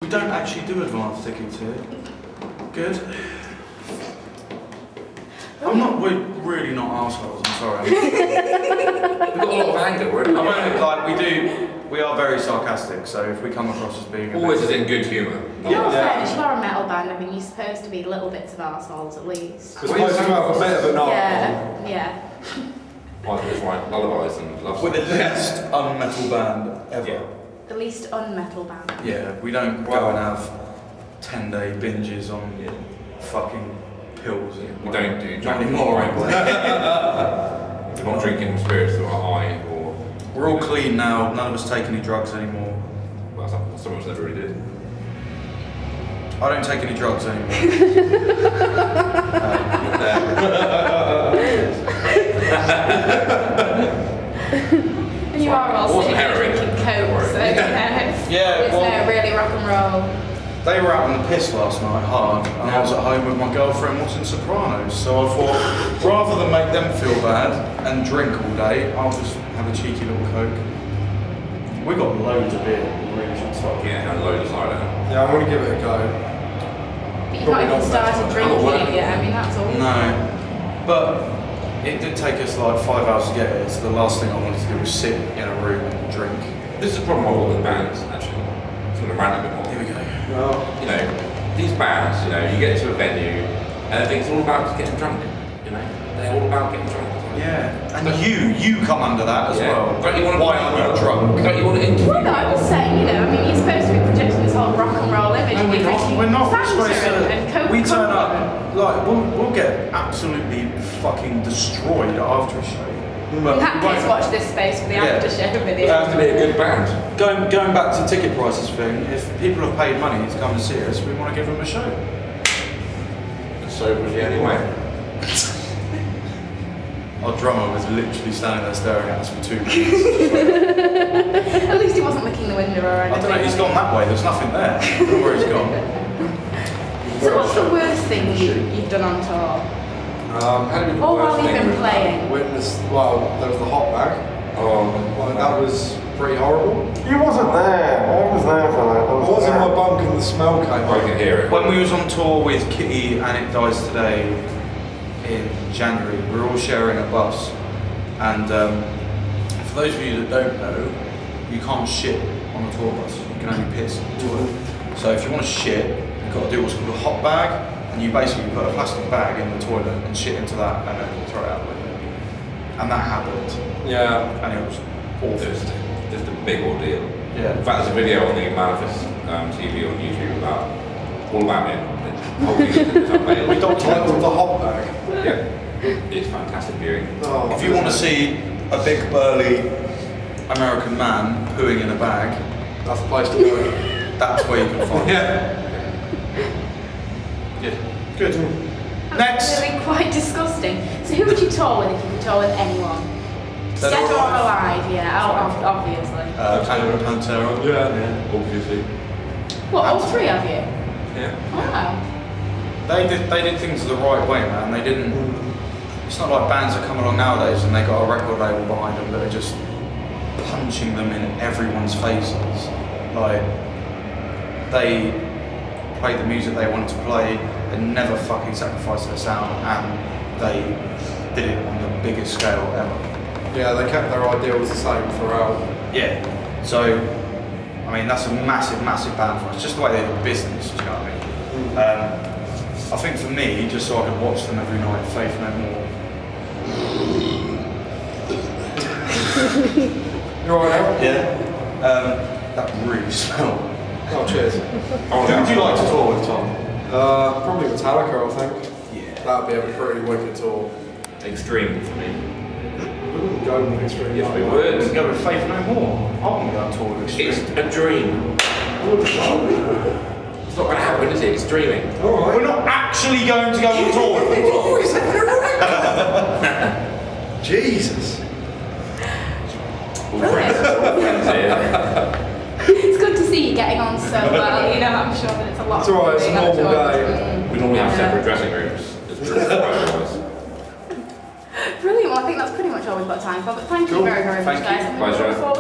We don't actually do advance tickets here. Good. We're really not arseholes, I'm sorry. We've got a lot of anger, we are very sarcastic, so if we come across as being always is in good humour. No offence, you are a metal band, I mean, you're supposed to be little bits of arseholes at least. We're supposed to have a bit of an art. Yeah. I just write lullabies and love We're the least unmetal band ever. Yeah. The least un-metal band. Yeah, we don't go and have 10-day binges on fucking pills. We don't do not anymore. We're not drinking spirits through our eye or... We're all clean now, none of us take any drugs anymore. Well, some of us never really did. I don't take any drugs anymore. And you are all sitting here drinking Coke, so it's no really rock and roll. They were out on the piss last night, hard, and I was at home with my girlfriend watching Sopranos, so I thought, rather than make them feel bad and drink all day, I'll just have a cheeky little Coke. We got loads of beer, we really should start. Yeah, and loads of cider. Yeah, I'm going to give it a go. But you've not even started drinking it yet, I mean, that's all. No, but it did take us like 5 hours to get here, so the last thing I wanted to do was sit in a room and drink. This is the problem with all the bands, actually. It's going to rant a bit more. Here we go. Well, you know, these bands, you know, you get to a venue and I think it's all about just getting drunk, you know? They're all about getting drunk. Yeah, and you come under that as well. Don't you want to Why I'm not drunk? Don't you want to interview? Well, no, I was saying, you know, I mean, you're supposed to be projecting this whole rock and roll image. No, we're not. We're not supposed to. And Coca-Cola. We turn up, like, we'll get absolutely fucking destroyed after a show. In that case, watch this space for the after show video. It has to be a good band. Going back to ticket prices thing, if people have paid money to come and see us, we want to give them a show. So was the only way. Our drummer was literally standing there staring at us for 2 minutes. At least he wasn't licking the window or anything. I don't know, he's gone that way, there's nothing there. I don't know where he's gone. So what's the worst thing you've done on tour? Or while you've been playing? Well, there was the hot bag. That was pretty horrible. You wasn't there. I was there for that. I was in my bunk and the smell came I can hear it. When we was on tour with Kitty and It Dies Today in January, we were all sharing a bus, and for those of you that don't know, you can't shit on a tour bus, you can only piss on the toilet. So if you want to shit, you've got to do what's called a hot bag, and you basically put a plastic bag in the toilet and shit into that and then throw it out the window. And that happened. Yeah. And it was awful. Just a big ordeal. Yeah. In fact, there's a video on the Malefice TV on YouTube all about it. We documented the hot bag. Yeah. It's fantastic viewing. Oh, If you want to see a big burly American man pooing in a bag, that's the place to go. that's where you can find it. Yeah. Good. Next. That's really quite disgusting. So who would you tour with if you could tour with anyone? Dead Dead or or alive? alive, yeah, obviously. Tango and Pantera. Yeah. Obviously. What, all three of you? Yeah. Wow. They did things the right way, man. They didn't. It's not like bands that come along nowadays and they got a record label behind them that are just punching them in everyone's faces. Like, they played the music they wanted to play, they never fucking sacrificed their sound, and they did it on the biggest scale ever. Yeah, they kept their ideals the same throughout. Yeah. So, I mean, that's a massive, massive band for us. Just the way they do business, you know what I mean? I think for me, just so I could watch them every night, Faith No More. You alright now? Yeah. That really smelled. Oh, cheers. Who would you like to tour with, Tom? Probably Metallica, I think. Yeah. That'd be a pretty wicked tour. Extreme for me. We wouldn't go with Extreme. Yes, we We would. can go with Faith No More. I want to go on tour with Extreme. It's a dream. It's not going to happen, is it? It's dreaming. Alright. We're not actually going to go on tour with them. Jesus. It's good to see you getting on so well, you know, I'm sure that it's a lot It's alright, it's a normal day. We normally have separate dressing rooms. Brilliant, well I think that's pretty much all we've got time for, but thank you very, very much, guys. And we look Pleasure. forward